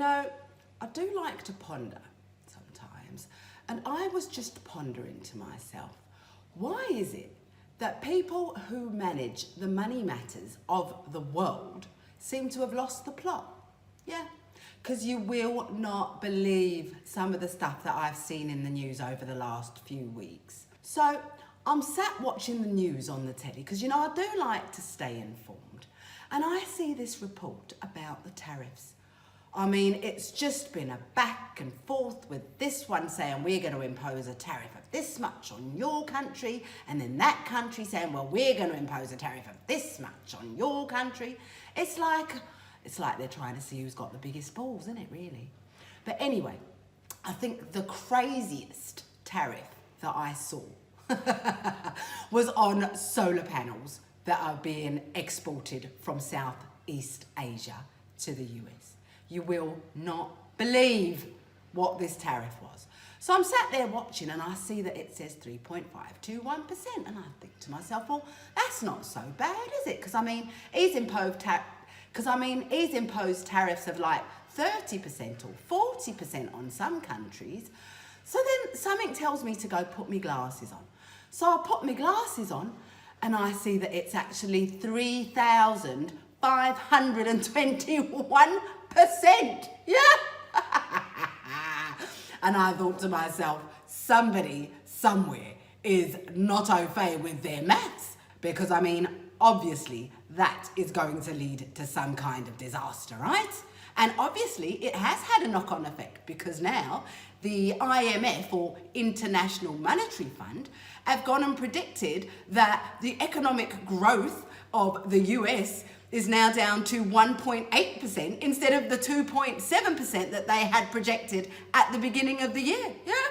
know, I do like to ponder sometimes, and I was just pondering to myself, why is it that people who manage the money matters of the world seem to have lost the plot? Yeah, because you will not believe some of the stuff that I've seen in the news over the last few weeks. So I'm sat watching the news on the telly because, you know, I do like to stay informed, and I see this report about the tariffs. I mean, it's just been a back and forth with this one saying we're going to impose a tariff of this much on your country, and then that country saying, well, we're going to impose a tariff of this much on your country. It's like they're trying to see who's got the biggest balls, isn't it, really? But anyway, I think the craziest tariff that I saw was on solar panels that are being exported from Southeast Asia to the US. You will not believe what this tariff was. So I'm sat there watching and I see that it says 3.521%, and I think to myself, well, that's not so bad, is it? Because I mean, he's imposed tariffs of like 30% or 40% on some countries. So then something tells me to go put my glasses on. So I put my glasses on and I see that it's actually 3,521%. Yeah. And I thought to myself, somebody somewhere is not au fait with their maths, because I mean, obviously that is going to lead to some kind of disaster, right? And obviously it has had a knock-on effect, because now the IMF, or International Monetary Fund, have gone and predicted that the economic growth of the US is now down to 1.8% instead of the 2.7% that they had projected at the beginning of the year. Yeah.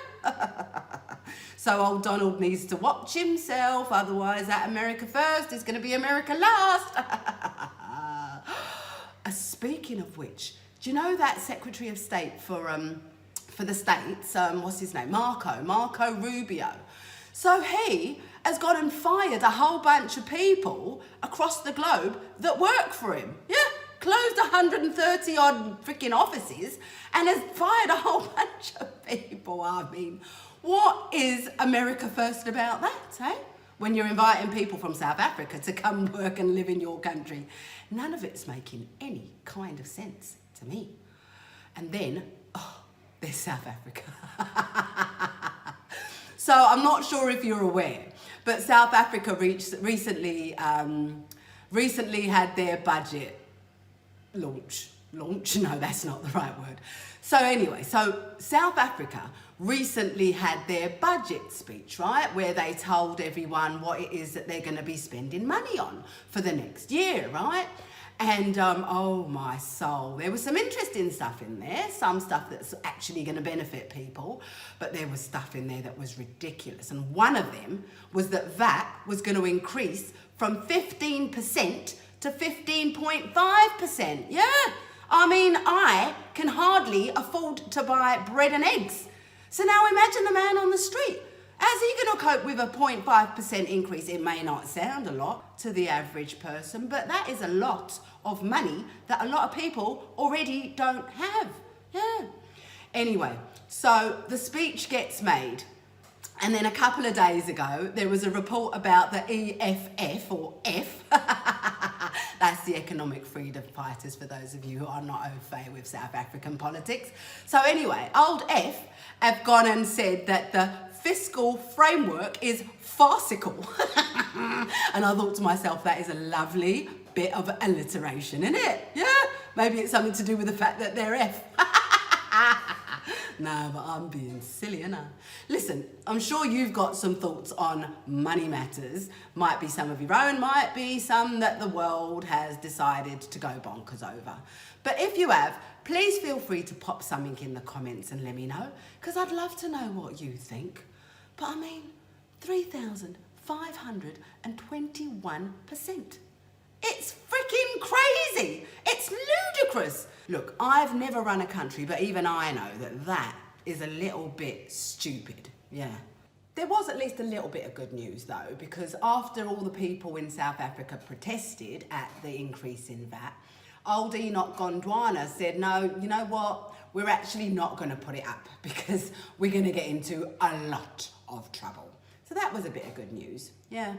So old Donald needs to watch himself, otherwise that America first is going to be America last. Speaking of which, do you know that Secretary of State for the States, what's his name? Marco Rubio. So he has gone and fired a whole bunch of people across the globe that work for him. Yeah, closed 130 odd freaking offices and has fired a whole bunch of people. I mean, what is America first about that, eh? When you're inviting people from South Africa to come work and live in your country. None of it's making any kind of sense to me. And then, there's South Africa. So I'm not sure if you're aware, but South Africa recently had their budget launch. No, that's not the right word. So anyway, so South Africa recently had their budget speech, right? Where they told everyone what it is that they're going to be spending money on for the next year, right? And oh my soul, there was some interesting stuff in there, some stuff that's actually going to benefit people, but there was stuff in there that was ridiculous. And one of them was that VAT was going to increase from 15% to 15.5%. Yeah, I mean, I can hardly afford to buy bread and eggs. So now imagine the man on the street. How's he going to cope with a 0.5% increase? It may not sound a lot to the average person, but that is a lot of money that a lot of people already don't have. Yeah. Anyway, so the speech gets made. And then a couple of days ago, there was a report about the EFF, or F. That's the Economic Freedom Fighters, for those of you who are not au fait with South African politics. So anyway, old F have gone and said that the fiscal framework is farcical. And I thought to myself, that is a lovely bit of alliteration, isn't it? Yeah, maybe it's something to do with the fact that they're F. No, but I'm being silly, ain't I? Listen, I'm sure you've got some thoughts on money matters. Might be some of your own, might be some that the world has decided to go bonkers over. But if you have, please feel free to pop something in the comments and let me know, because I'd love to know what you think. But I mean, 3,521%. It's freaking crazy. It's ludicrous. Look, I've never run a country, but even I know that that is a little bit stupid. Yeah. There was at least a little bit of good news though, because after all the people in South Africa protested at the increase in VAT, old Enoch Gondwana said, no, you know what? We're actually not going to put it up because we're going to get into a lot of trouble. So that was a bit of good news. Yeah.